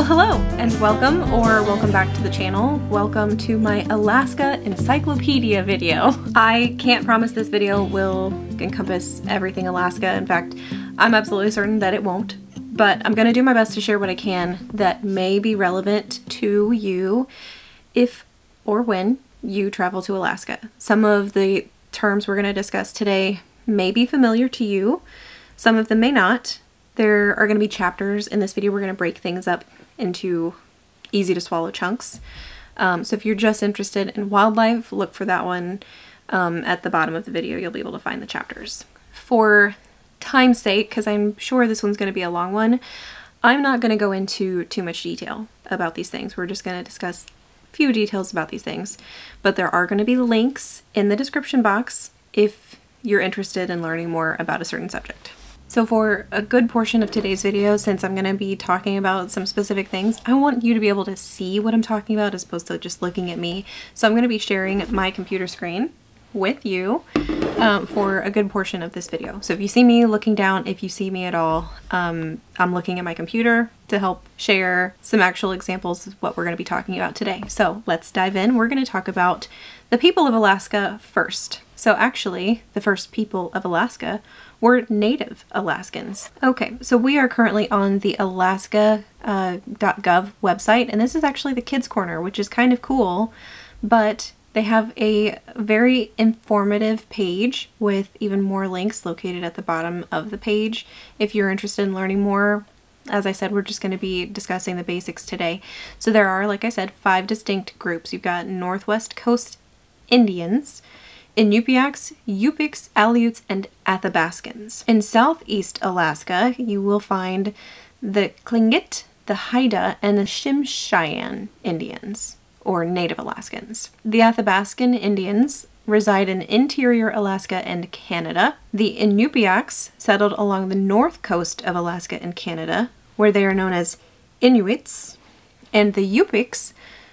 Well, hello and welcome back to the channel. Welcome to my Alaska Encyclopedia video. I can't promise this video will encompass everything Alaska. In fact, I'm absolutely certain that it won't, but I'm gonna do my best to share what I can that may be relevant to you if or when you travel to Alaska. Some of the terms we're gonna discuss today may be familiar to you. Some of them may not. There are going to be chapters in this video. We're going to break things up into easy to swallow chunks. So if you're just interested in wildlife, look for that one at the bottom of the video. You'll be able to find the chapters. For time's sake, because I'm sure this one's going to be a long one, I'm not going to go into too much detail about these things. We're just going to discuss a few details about these things. But there are going to be links in the description box if you're interested in learning more about a certain subject. So for a good portion of today's video, since I'm going to be talking about some specific things, I want you to be able to see what I'm talking about as opposed to just looking at me. So I'm going to be sharing my computer screen with you for a good portion of this video. So if you see me looking down, if you see me at all, I'm looking at my computer to help share some actual examples of what we're going to be talking about today. So let's dive in. We're going to talk about the people of Alaska first. So actually, the first people of Alaska were Native Alaskans. Okay, so we are currently on the alaska.gov website, and this is actually the Kids Corner, which is kind of cool, but they have a very informative page with even more links located at the bottom of the page. If you're interested in learning more, as I said, we're just going to be discussing the basics today. So there are, like I said, 5 distinct groups. You've got Northwest Coast Indians, Inupiats, Yupiks, Aleuts, and Athabascans. In southeast Alaska, you will find the Tlingit, the Haida, and the Tsimshian Indians, or Native Alaskans. The Athabascan Indians reside in interior Alaska and Canada. The Inupiats settled along the north coast of Alaska and Canada, where they are known as Inuits, and the Yupiks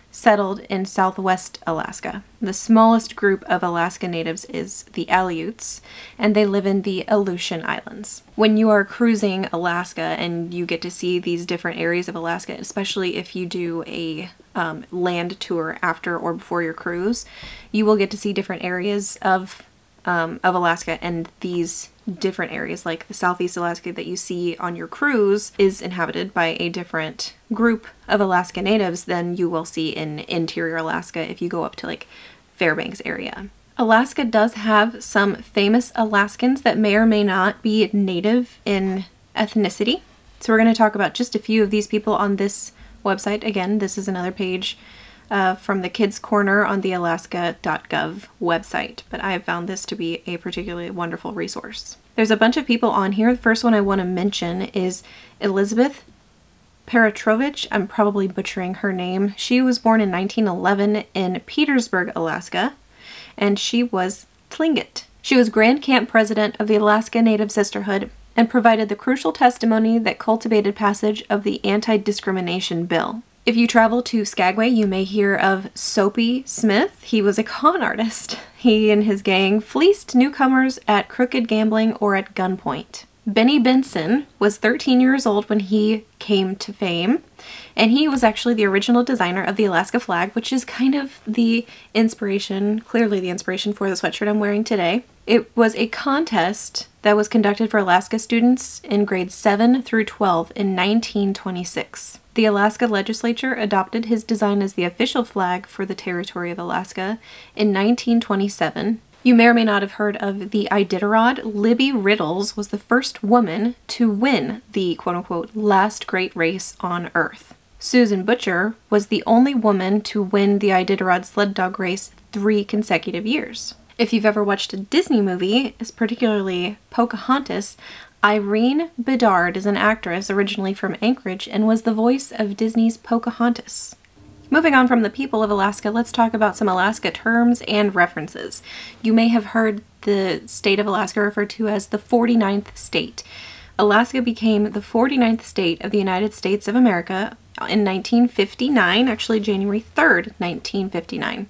settled in southwest Alaska. The smallest group of Alaska natives is the Aleuts, and they live in the Aleutian Islands. When you are cruising Alaska and you get to see these different areas of Alaska, especially if you do a land tour after or before your cruise, you will get to see different areas of Alaska, and these different areas, like the southeast Alaska that you see on your cruise, is inhabited by a different group of Alaska natives than you will see in interior Alaska if you go up to like Fairbanks area. Alaska does have some famous Alaskans that may or may not be native in ethnicity. So we're going to talk about just a few of these people on this website. Again, this is another page from the Kids Corner on the alaska.gov website, but I have found this to be a particularly wonderful resource. There's a bunch of people on here. The first one I want to mention is Elizabeth Peratrovich. I'm probably butchering her name. She was born in 1911 in Petersburg, Alaska, and she was Tlingit. She was Grand Camp President of the Alaska Native Sisterhood and provided the crucial testimony that cultivated passage of the Anti-Discrimination Bill. If you travel to Skagway, you may hear of Soapy Smith. He was a con artist. He and his gang fleeced newcomers at crooked gambling or at gunpoint. Benny Benson was 13 years old when he came to fame, and he was actually the original designer of the Alaska flag, which is kind of the inspiration, clearly the inspiration for the sweatshirt I'm wearing today. It was a contest that was conducted for Alaska students in grades 7 through 12 in 1926. The Alaska legislature adopted his design as the official flag for the territory of Alaska in 1927. You may or may not have heard of the Iditarod. Libby Riddles was the first woman to win the quote-unquote last great race on Earth. Susan Butcher was the only woman to win the Iditarod sled dog race 3 consecutive years. If you've ever watched a Disney movie, particularly Pocahontas, Irene Bedard is an actress originally from Anchorage and was the voice of Disney's Pocahontas. Moving on from the people of Alaska, let's talk about some Alaska terms and references. You may have heard the state of Alaska referred to as the 49th state. Alaska became the 49th state of the United States of America in 1959, actually January 3rd, 1959.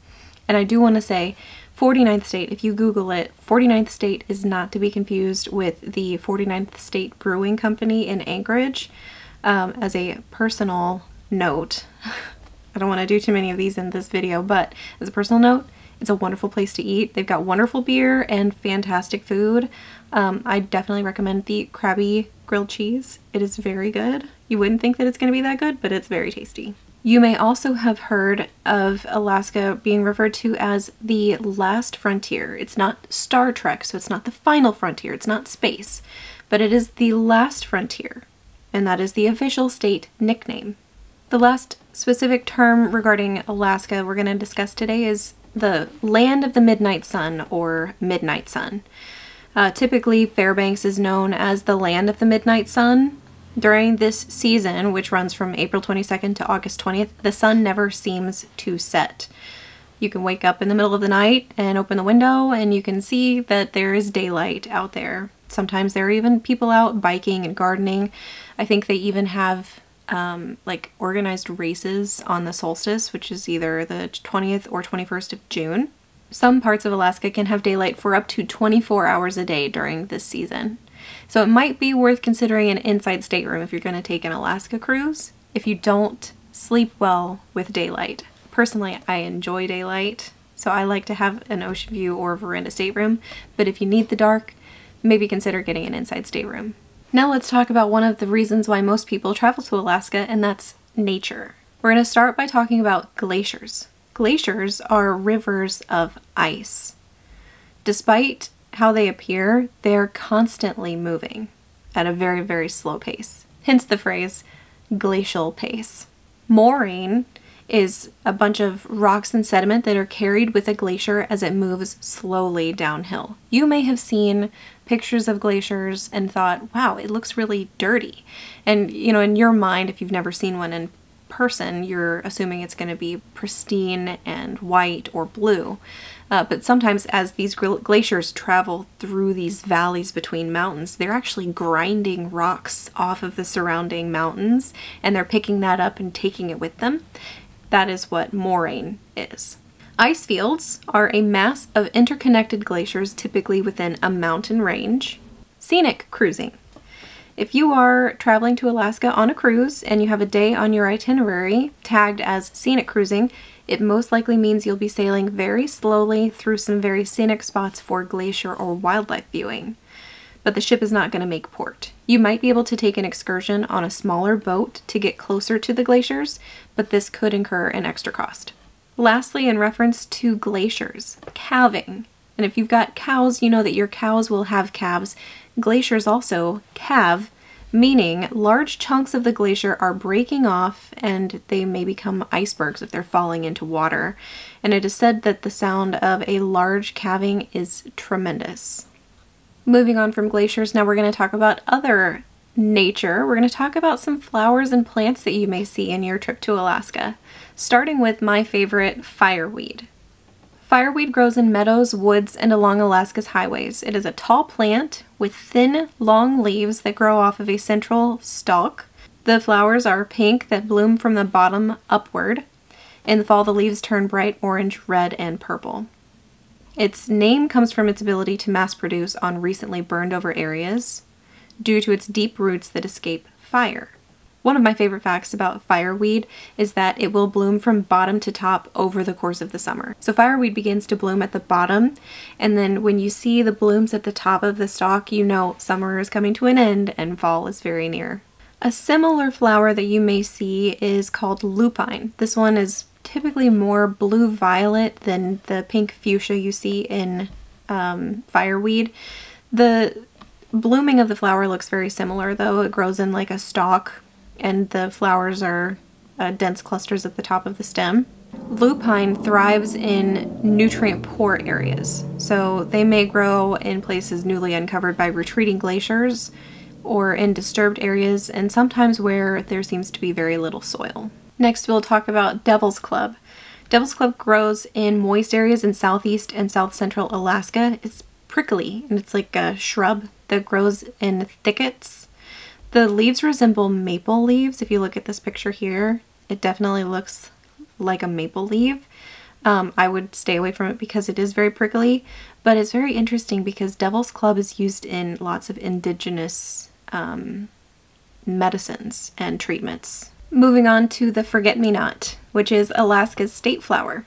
And I do want to say 49th state, if you Google it, 49th state is not to be confused with the 49th State Brewing Company in Anchorage. As a personal note, I don't want to do too many of these in this video, but as a personal note, it's a wonderful place to eat. They've got wonderful beer and fantastic food. I definitely recommend the Krabby grilled cheese. It is very good. You wouldn't think that it's going to be that good, but it's very tasty. You may also have heard of Alaska being referred to as the last frontier. It's not Star Trek, so it's not the final frontier. It's not space, but it is the last frontier, and that is the official state nickname. The last specific term regarding Alaska we're going to discuss today is the land of the midnight sun, or midnight sun. Typically, Fairbanks is known as the land of the midnight sun. During this season, which runs from April 22nd to August 20th, the sun never seems to set. You can wake up in the middle of the night and open the window and you can see that there is daylight out there. Sometimes there are even people out biking and gardening. I think they even have like organized races on the solstice, which is either the 20th or 21st of June. Some parts of Alaska can have daylight for up to 24 hours a day during this season. So it might be worth considering an inside stateroom if you're going to take an Alaska cruise if you don't sleep well with daylight. Personally, I enjoy daylight, so I like to have an ocean view or veranda stateroom, but if you need the dark, maybe consider getting an inside stateroom. Now let's talk about one of the reasons why most people travel to Alaska, and that's nature. We're going to start by talking about glaciers. Glaciers are rivers of ice. Despite how they appear, they're constantly moving at a very, very slow pace. Hence the phrase glacial pace. Moraine is a bunch of rocks and sediment that are carried with a glacier as it moves slowly downhill. You may have seen pictures of glaciers and thought, wow, it looks really dirty. And you know, in your mind, if you've never seen one in person, you're assuming it's going to be pristine and white or blue. But sometimes as these glaciers travel through these valleys between mountains, they're actually grinding rocks off of the surrounding mountains, and they're picking that up and taking it with them. That is what moraine is. Ice fields are a mass of interconnected glaciers, typically within a mountain range. Scenic cruising. If you are traveling to Alaska on a cruise and you have a day on your itinerary tagged as scenic cruising, it most likely means you'll be sailing very slowly through some very scenic spots for glacier or wildlife viewing. But the ship is not going to make port. You might be able to take an excursion on a smaller boat to get closer to the glaciers, but this could incur an extra cost. Lastly, in reference to glaciers, calving. And if you've got cows, you know that your cows will have calves. Glaciers also calve, meaning large chunks of the glacier are breaking off and they may become icebergs if they're falling into water. And it is said that the sound of a large calving is tremendous. Moving on from glaciers, now we're going to talk about other nature. We're going to talk about some flowers and plants that you may see in your trip to Alaska, starting with my favorite, fireweed. Fireweed grows in meadows, woods, and along Alaska's highways. It is a tall plant with thin, long leaves that grow off of a central stalk. The flowers are pink that bloom from the bottom upward. In the fall, the leaves turn bright orange, red, and purple. Its name comes from its ability to mass produce on recently burned over areas due to its deep roots that escape fire. One of my favorite facts about fireweed is that it will bloom from bottom to top over the course of the summer. So fireweed begins to bloom at the bottom, and then when you see the blooms at the top of the stalk, you know summer is coming to an end and fall is very near. A similar flower that you may see is called lupine. This one is typically more blue-violet than the pink fuchsia you see in fireweed. The blooming of the flower looks very similar though. It grows in like a stalk, and the flowers are dense clusters at the top of the stem. Lupine thrives in nutrient-poor areas, so they may grow in places newly uncovered by retreating glaciers or in disturbed areas, and sometimes where there seems to be very little soil. Next, we'll talk about Devil's Club. Devil's Club grows in moist areas in southeast and south central Alaska. It's prickly, and it's like a shrub that grows in thickets. The leaves resemble maple leaves. If you look at this picture here, it definitely looks like a maple leaf. I would stay away from it because it is very prickly, but it's very interesting because Devil's Club is used in lots of indigenous medicines and treatments. Moving on to the forget-me-not, which is Alaska's state flower.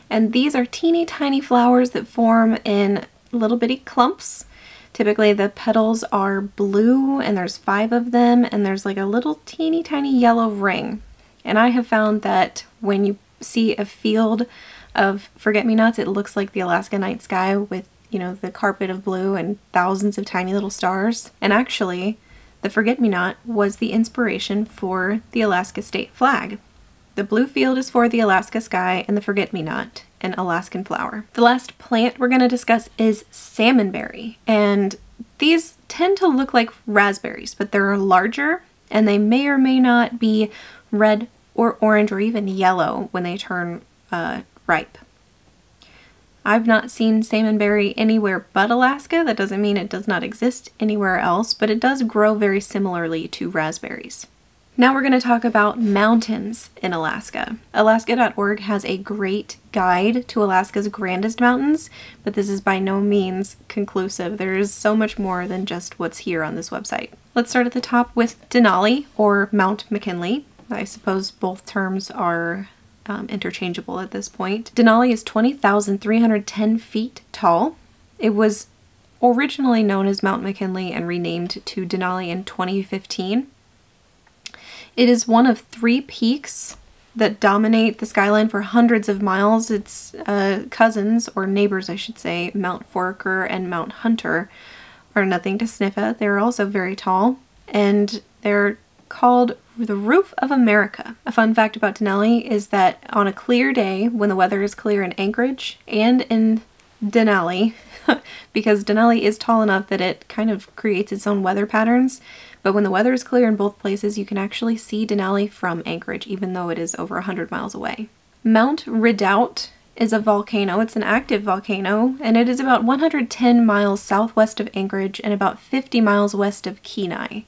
And these are teeny tiny flowers that form in little bitty clumps. Typically the petals are blue and there's 5 of them, and there's like a little teeny tiny yellow ring. And I have found that when you see a field of forget-me-nots, it looks like the Alaska night sky with, you know, the carpet of blue and thousands of tiny little stars. And actually, the forget-me-not was the inspiration for the Alaska state flag. The blue field is for the Alaska sky, and the forget-me-not, an Alaskan flower. The last plant we're going to discuss is salmonberry, and these tend to look like raspberries, but they're larger, and they may or may not be red or orange or even yellow when they turn ripe. I've not seen salmonberry anywhere but Alaska. That doesn't mean it does not exist anywhere else, but it does grow very similarly to raspberries. Now we're going to talk about mountains in Alaska. Alaska.org has a great guide to Alaska's grandest mountains, but this is by no means conclusive. There is so much more than just what's here on this website. Let's start at the top with Denali, or Mount McKinley. I suppose both terms are interchangeable at this point. Denali is 20,310 feet tall. It was originally known as Mount McKinley and renamed to Denali in 2015. It is one of 3 peaks that dominate the skyline for hundreds of miles. Its cousins, or neighbors I should say, Mount Foraker and Mount Hunter, are nothing to sniff at. They're also very tall, and they're called the Roof of America. A fun fact about Denali is that on a clear day, when the weather is clear in Anchorage and in Denali, because Denali is tall enough that it kind of creates its own weather patterns, but when the weather is clear in both places, you can actually see Denali from Anchorage, even though it is over 100 miles away. Mount Redoubt is a volcano. It's an active volcano, and it is about 110 miles southwest of Anchorage and about 50 miles west of Kenai.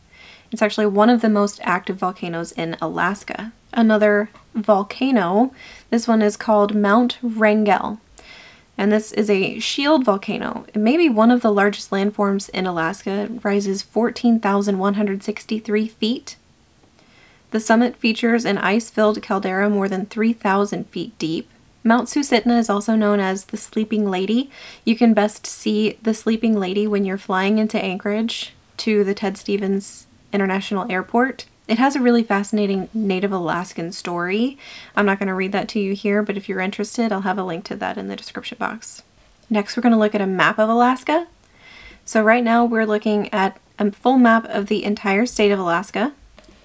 It's actually one of the most active volcanoes in Alaska. Another volcano, this one is called Mount Wrangell, and this is a shield volcano. It may be one of the largest landforms in Alaska. It rises 14,163 feet. The summit features an ice-filled caldera more than 3,000 feet deep. Mount Susitna is also known as the Sleeping Lady. You can best see the Sleeping Lady when you're flying into Anchorage to the Ted Stevens International Airport. It has a really fascinating Native Alaskan story. I'm not going to read that to you here, but if you're interested, I'll have a link to that in the description box. Next, we're going to look at a map of Alaska. So right now we're looking at a full map of the entire state of Alaska,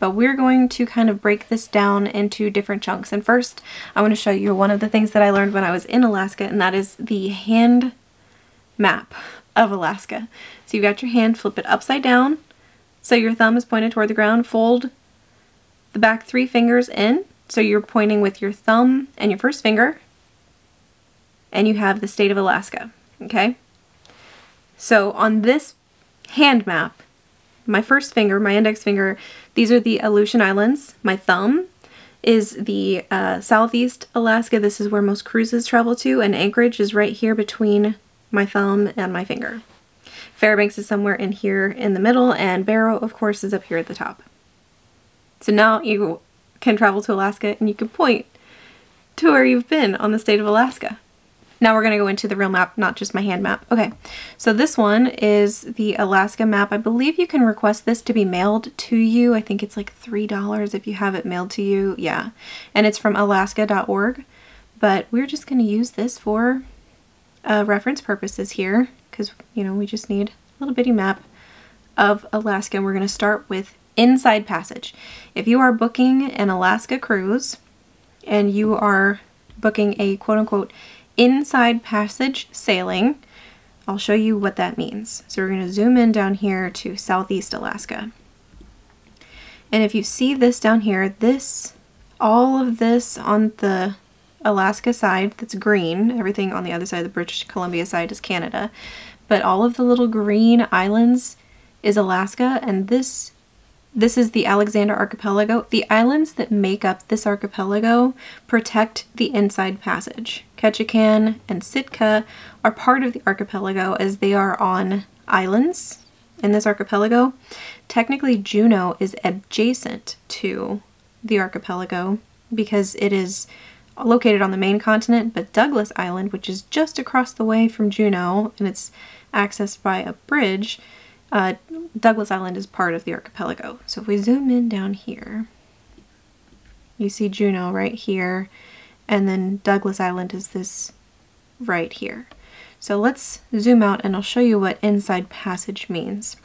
but we're going to kind of break this down into different chunks. And first, I want to show you one of the things that I learned when I was in Alaska, and that is the hand map of Alaska. So you've got your hand, flip it upside down, so your thumb is pointed toward the ground. Fold the back 3 fingers in, so you're pointing with your thumb and your first finger, and you have the state of Alaska, okay? So on this hand map, my first finger, my index finger, these are the Aleutian Islands. My thumb is the southeast Alaska. This is where most cruises travel to, and Anchorage is right here between my thumb and my finger. Fairbanks is somewhere in here in the middle, and Barrow, of course, is up here at the top. So now you can travel to Alaska and you can point to where you've been on the state of Alaska. Now we're going to go into the real map, not just my hand map. Okay, so this one is the Alaska map. I believe you can request this to be mailed to you. I think it's like $3 if you have it mailed to you. Yeah, and it's from alaska.org, but we're just going to use this for reference purposes here, because, you know, we just need a little bitty map of Alaska, and we're going to start with Inside Passage. If you are booking an Alaska cruise and you are booking a quote-unquote Inside Passage sailing, I'll show you what that means. So we're going to zoom in down here to Southeast Alaska. And if you see this down here, all of this on the Alaska side that's green, everything on the other side, the British Columbia side, is Canada, but all of the little green islands is Alaska, and this is the Alexander Archipelago. The islands that make up this archipelago protect the Inside Passage. Ketchikan and Sitka are part of the archipelago as they are on islands in this archipelago. Technically, Juneau is adjacent to the archipelago because it is located on the main continent, but Douglas Island, which is just across the way from Juneau, and it's accessed by a bridge, Douglas Island is part of the archipelago. So if we zoom in down here, you see Juneau right here, and then Douglas Island is this right here. So let's zoom out and I'll show you what inside passage means.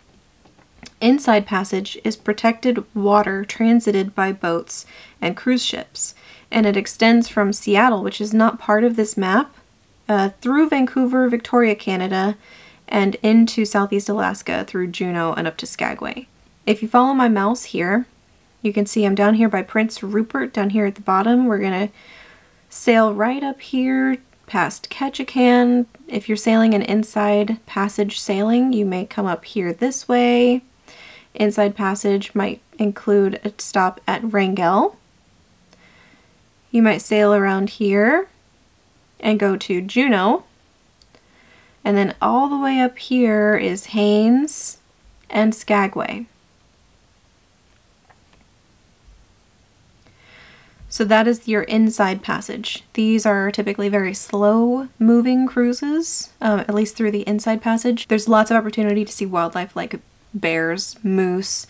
Inside passage is protected water transited by boats and cruise ships, and it extends from Seattle, which is not part of this map, through Vancouver, Victoria, Canada, and into Southeast Alaska through Juneau and up to Skagway. If you follow my mouse here, you can see I'm down here by Prince Rupert, down here at the bottom. We're gonna sail right up here past Ketchikan. If you're sailing an inside passage sailing, you may come up here this way. Inside passage might include a stop at Wrangell. You might sail around here and go to Juneau. And then all the way up here is Haines and Skagway. So that is your inside passage. These are typically very slow moving cruises, at least through the inside passage. There's lots of opportunity to see wildlife like bears, moose,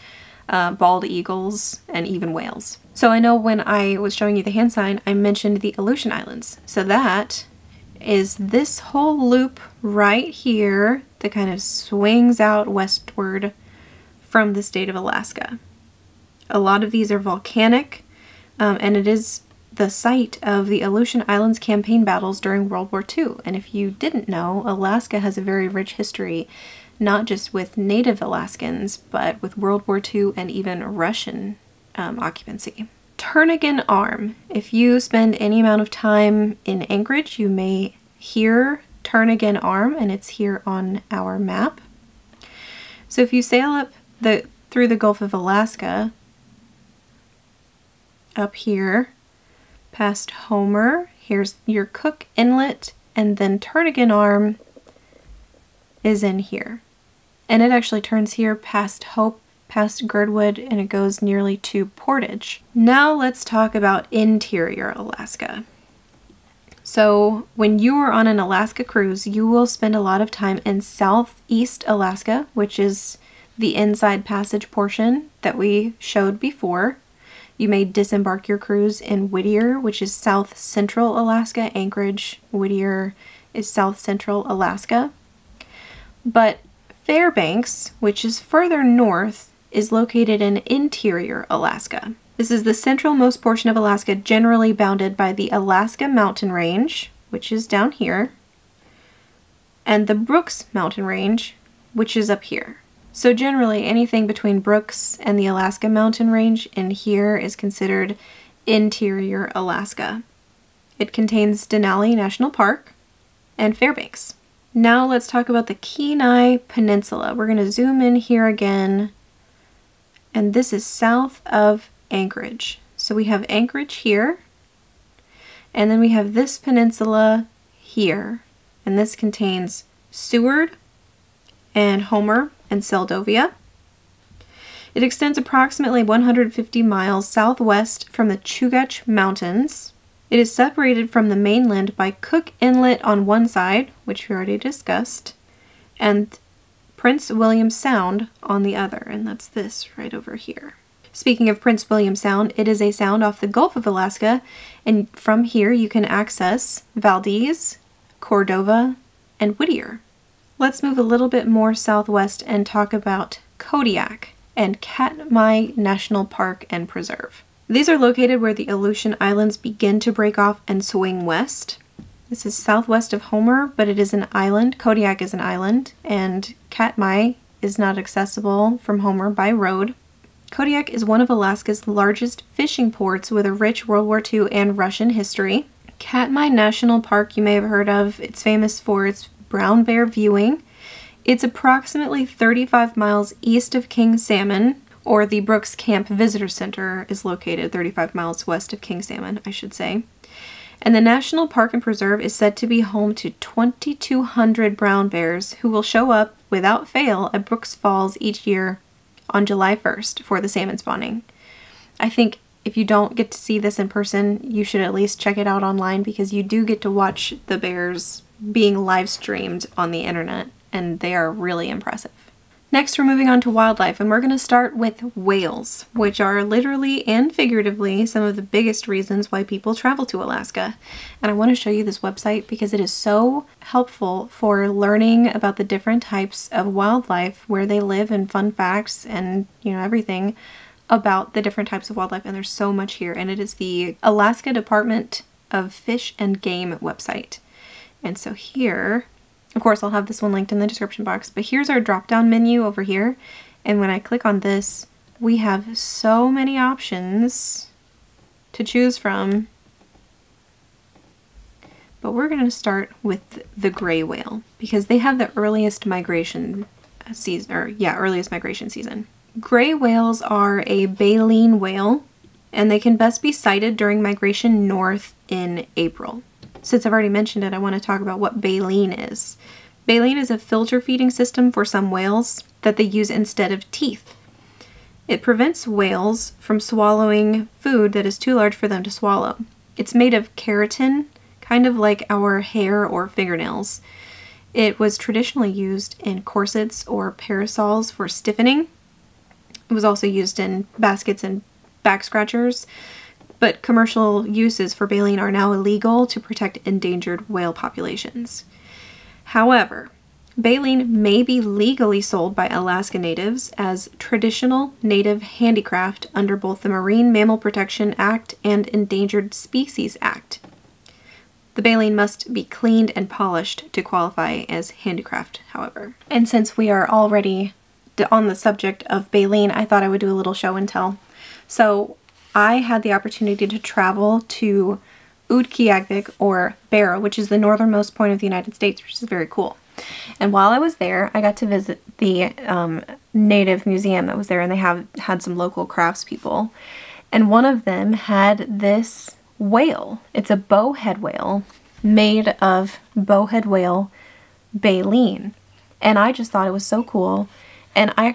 bald eagles, and even whales. So I know when I was showing you the hand sign, I mentioned the Aleutian Islands. So that is this whole loop right here that kind of swings out westward from the state of Alaska. A lot of these are volcanic, and it is the site of the Aleutian Islands campaign battles during World War II. And if you didn't know, Alaska has a very rich history, not just with native Alaskans, but with World War II and even Russian occupancy. Turnagain Arm. If you spend any amount of time in Anchorage, you may hear Turnagain Arm, and it's here on our map. So if you sail up through the Gulf of Alaska, up here, past Homer, here's your Cook Inlet, and then Turnagain Arm is in here. And it actually turns here past Hope, past Girdwood, and it goes nearly to Portage. Now let's talk about interior Alaska. So when you are on an Alaska cruise, you will spend a lot of time in Southeast Alaska, which is the inside passage portion that we showed before. You may disembark your cruise in Whittier, which is South Central Alaska. Anchorage, Whittier is South Central Alaska. But Fairbanks, which is further north, is located in interior Alaska. This is the centralmost portion of Alaska, generally bounded by the Alaska Mountain Range, which is down here, and the Brooks Mountain Range, which is up here. So generally anything between Brooks and the Alaska Mountain Range in here is considered interior Alaska. It contains Denali National Park and Fairbanks. Now let's talk about the Kenai Peninsula. We're going to zoom in here again, and this is south of Anchorage. So we have Anchorage here, and then we have this peninsula here, and this contains Seward and Homer and Seldovia. It extends approximately 150 miles southwest from the Chugach Mountains. It is separated from the mainland by Cook Inlet on one side, which we already discussed, and Prince William Sound on the other, and that's this right over here. Speaking of Prince William Sound, it is a sound off the Gulf of Alaska, and from here you can access Valdez, Cordova, and Whittier. Let's move a little bit more southwest and talk about Kodiak and Katmai National Park and Preserve. These are located where the Aleutian Islands begin to break off and swing west. This is southwest of Homer, but it is an island. Kodiak is an island, and Katmai is not accessible from Homer by road. Kodiak is one of Alaska's largest fishing ports with a rich World War II and Russian history. Katmai National Park you may have heard of. It's famous for its brown bear viewing. It's approximately 35 miles east of King Salmon, or the Brooks Camp Visitor Center is located 35 miles west of King Salmon, I should say. And the National Park and Preserve is said to be home to 2,200 brown bears who will show up without fail at Brooks Falls each year on July 1st for the salmon spawning. I think if you don't get to see this in person, you should at least check it out online, because you do get to watch the bears being live streamed on the internet, and they are really impressive. Next, we're moving on to wildlife, and we're going to start with whales, which are literally and figuratively some of the biggest reasons why people travel to Alaska. And I want to show you this website because it is so helpful for learning about the different types of wildlife, where they live, and fun facts, and everything about the different types of wildlife. And there's so much here, and it is the Alaska Department of Fish and Game website. And so here, of course, I'll have this one linked in the description box, but here's our drop-down menu over here. And when I click on this, we have so many options to choose from. But we're going to start with the gray whale, because they have the earliest migration season, earliest migration season. Gray whales are a baleen whale, and they can best be sighted during migration north in April. Since I've already mentioned it, I want to talk about what baleen is. Baleen is a filter feeding system for some whales that they use instead of teeth. It prevents whales from swallowing food that is too large for them to swallow. It's made of keratin, kind of like our hair or fingernails. It was traditionally used in corsets or parasols for stiffening. It was also used in baskets and back scratchers. But commercial uses for baleen are now illegal to protect endangered whale populations. However, baleen may be legally sold by Alaska natives as traditional native handicraft under both the Marine Mammal Protection Act and Endangered Species Act. The baleen must be cleaned and polished to qualify as handicraft, however. And since we are already on the subject of baleen, I thought I would do a little show and tell. So I had the opportunity to travel to Utqiagvik, or Barrow, which is the northernmost point of the United States, which is very cool. And while I was there, I got to visit the native museum that was there, and they had some local craftspeople. And one of them had this whale. It's a bowhead whale made of bowhead whale baleen. And I just thought it was so cool. And I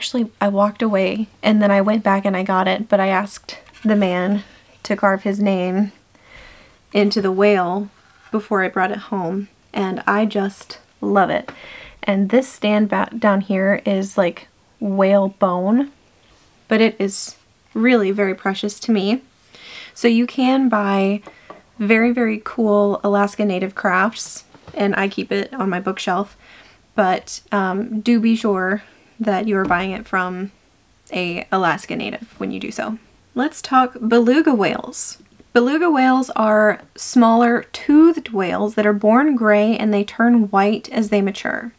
walked away, and then I went back and I got it, but I asked the man to carve his name into the whale before I brought it home, and I just love it. And this stand down here is like whale bone, but it is really very precious to me. So you can buy very, very cool Alaska Native crafts, and I keep it on my bookshelf, but do be sure that you are buying it from a Alaska Native when you do so. Let's talk beluga whales. Beluga whales are smaller toothed whales that are born gray and they turn white as they mature.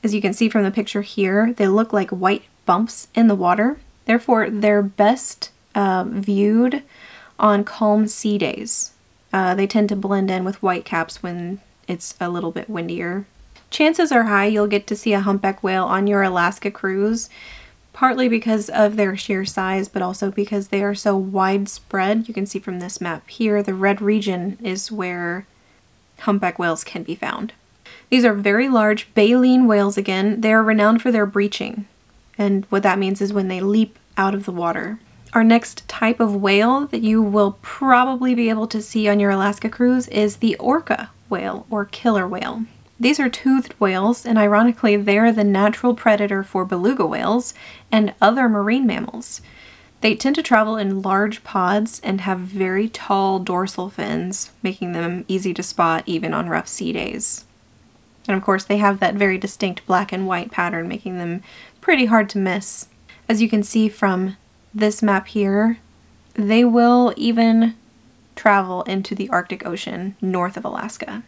As you can see from the picture here, they look like white bumps in the water. Therefore, they're best viewed on calm sea days. They tend to blend in with white caps when it's a little bit windier. Chances are high you'll get to see a humpback whale on your Alaska cruise, partly because of their sheer size, but also because they are so widespread. You can see from this map here, the red region is where humpback whales can be found. These are very large baleen whales again. They are renowned for their breaching, and what that means is when they leap out of the water. Our next type of whale that you will probably be able to see on your Alaska cruise is the orca whale, or killer whale. These are toothed whales, and ironically, they're the natural predator for beluga whales and other marine mammals. They tend to travel in large pods and have very tall dorsal fins, making them easy to spot even on rough sea days. And of course, they have that very distinct black and white pattern, making them pretty hard to miss. As you can see from this map here, they will even travel into the Arctic Ocean north of Alaska.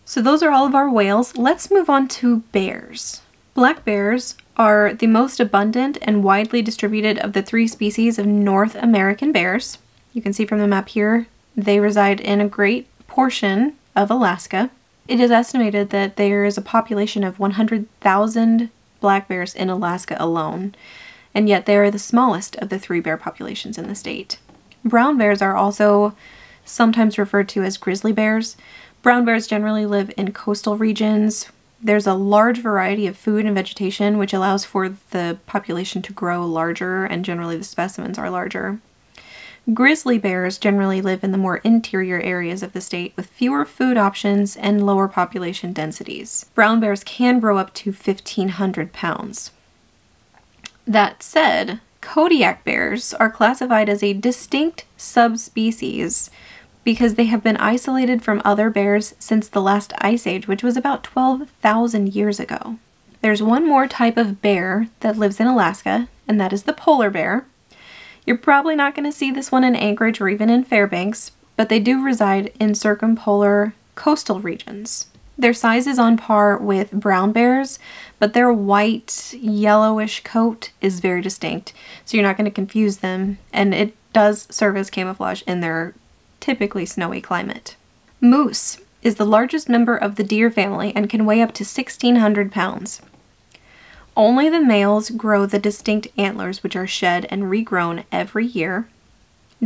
So those are all of our whales. Let's move on to bears. Black bears are the most abundant and widely distributed of the 3 species of North American bears. You can see from the map here, they reside in a great portion of Alaska. It is estimated that there is a population of 100,000 black bears in Alaska alone, and yet they are the smallest of the 3 bear populations in the state. Brown bears are also sometimes referred to as grizzly bears. Brown bears generally live in coastal regions. There's a large variety of food and vegetation, which allows for the population to grow larger, and generally the specimens are larger. Grizzly bears generally live in the more interior areas of the state with fewer food options and lower population densities. Brown bears can grow up to 1,500 pounds. That said, Kodiak bears are classified as a distinct subspecies because they have been isolated from other bears since the last ice age, which was about 12,000 years ago. There's one more type of bear that lives in Alaska, and that is the polar bear. You're probably not going to see this one in Anchorage or even in Fairbanks, but they do reside in circumpolar coastal regions. Their size is on par with brown bears, but their white, yellowish coat is very distinct, so you're not going to confuse them, and it does serve as camouflage in their typically snowy climate. Moose is the largest member of the deer family and can weigh up to 1,600 pounds. Only the males grow the distinct antlers, which are shed and regrown every year.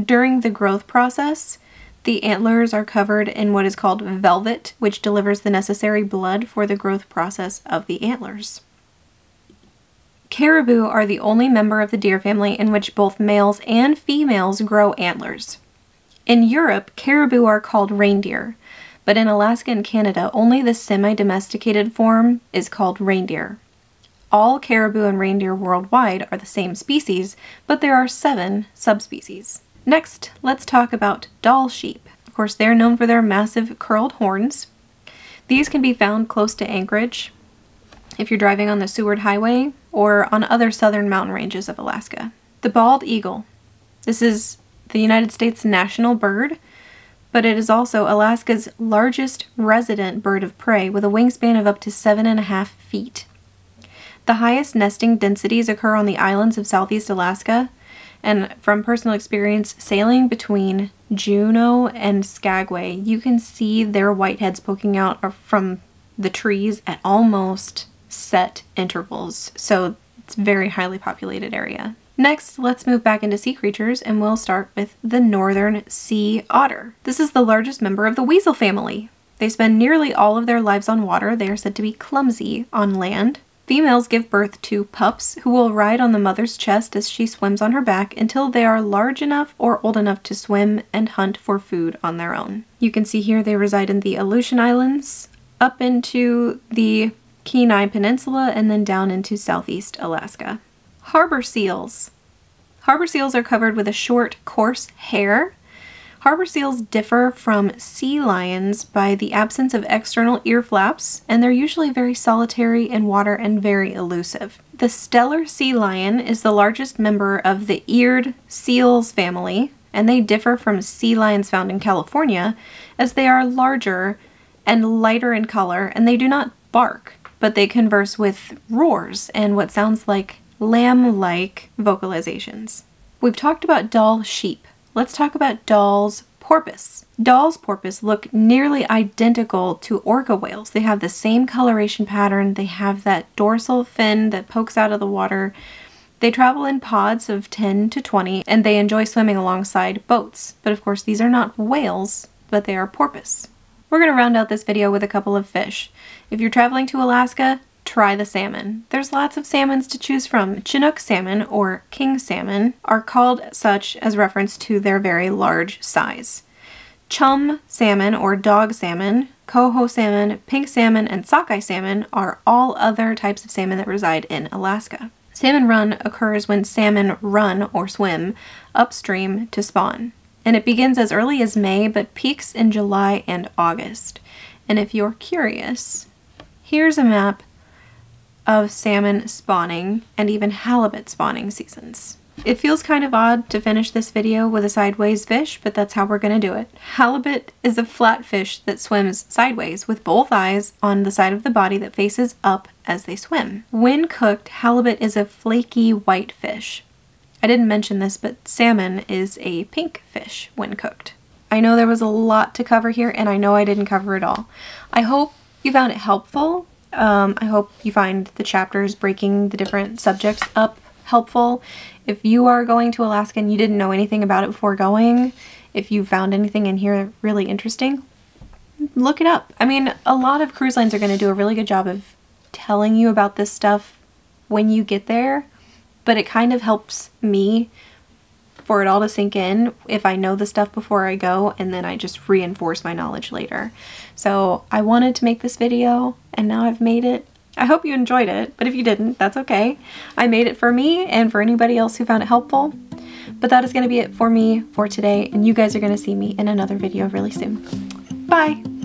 During the growth process, the antlers are covered in what is called velvet, which delivers the necessary blood for the growth process of the antlers. Caribou are the only member of the deer family in which both males and females grow antlers. In Europe, caribou are called reindeer, but in Alaska and Canada, only the semi-domesticated form is called reindeer. All caribou and reindeer worldwide are the same species, but there are 7 subspecies. Next, let's talk about Dall sheep. Of course, they're known for their massive curled horns. These can be found close to Anchorage if you're driving on the Seward Highway or on other southern mountain ranges of Alaska. The bald eagle. This is the United States national bird, but it is also Alaska's largest resident bird of prey with a wingspan of up to 7.5 feet. The highest nesting densities occur on the islands of Southeast Alaska, and from personal experience sailing between Juneau and Skagway, you can see their white heads poking out from the trees at almost set intervals, so it's a very highly populated area. Next, let's move back into sea creatures, and we'll start with the northern sea otter. This is the largest member of the weasel family. They spend nearly all of their lives on water. They are said to be clumsy on land. Females give birth to pups who will ride on the mother's chest as she swims on her back until they are large enough or old enough to swim and hunt for food on their own. You can see here they reside in the Aleutian Islands, up into the Kenai Peninsula, and then down into southeast Alaska. Harbor seals. Harbor seals are covered with a short, coarse hair. Harbor seals differ from sea lions by the absence of external ear flaps, and they're usually very solitary in water and very elusive. The Steller sea lion is the largest member of the eared seals family, and they differ from sea lions found in California as they are larger and lighter in color, and they do not bark, but they converse with roars and what sounds like lamb-like vocalizations. We've talked about Dall sheep. Let's talk about Dall's porpoise. Dall's porpoise look nearly identical to orca whales. They have the same coloration pattern. They have that dorsal fin that pokes out of the water. They travel in pods of 10 to 20, and they enjoy swimming alongside boats. But of course, these are not whales, but they are porpoise. We're going to round out this video with a couple of fish. If you're traveling to Alaska, try the salmon. There's lots of salmons to choose from. Chinook salmon, or king salmon, are called such as reference to their very large size. Chum salmon, or dog salmon, coho salmon, pink salmon, and sockeye salmon are all other types of salmon that reside in Alaska. Salmon run occurs when salmon run, or swim, upstream to spawn. And it begins as early as May, but peaks in July and August. And if you're curious, here's a map of salmon spawning and even halibut spawning seasons. It feels kind of odd to finish this video with a sideways fish, but that's how we're going to do it. Halibut is a flat fish that swims sideways with both eyes on the side of the body that faces up as they swim. When cooked, halibut is a flaky white fish. I didn't mention this, but salmon is a pink fish when cooked. I know there was a lot to cover here, and I know I didn't cover it all. I hope you found it helpful. I hope you find the chapters breaking the different subjects up helpful. If you are going to Alaska and you didn't know anything about it before going, if you found anything in here really interesting, look it up. I mean, a lot of cruise lines are going to do a really good job of telling you about this stuff when you get there, but it kind of helps me for it all to sink in if I know the stuff before I go, and then I just reinforce my knowledge later. So I wanted to make this video, and now I've made it. I hope you enjoyed it, but if you didn't, that's okay. I made it for me and for anybody else who found it helpful. But that is going to be it for me for today, and you guys are going to see me in another video really soon. Bye!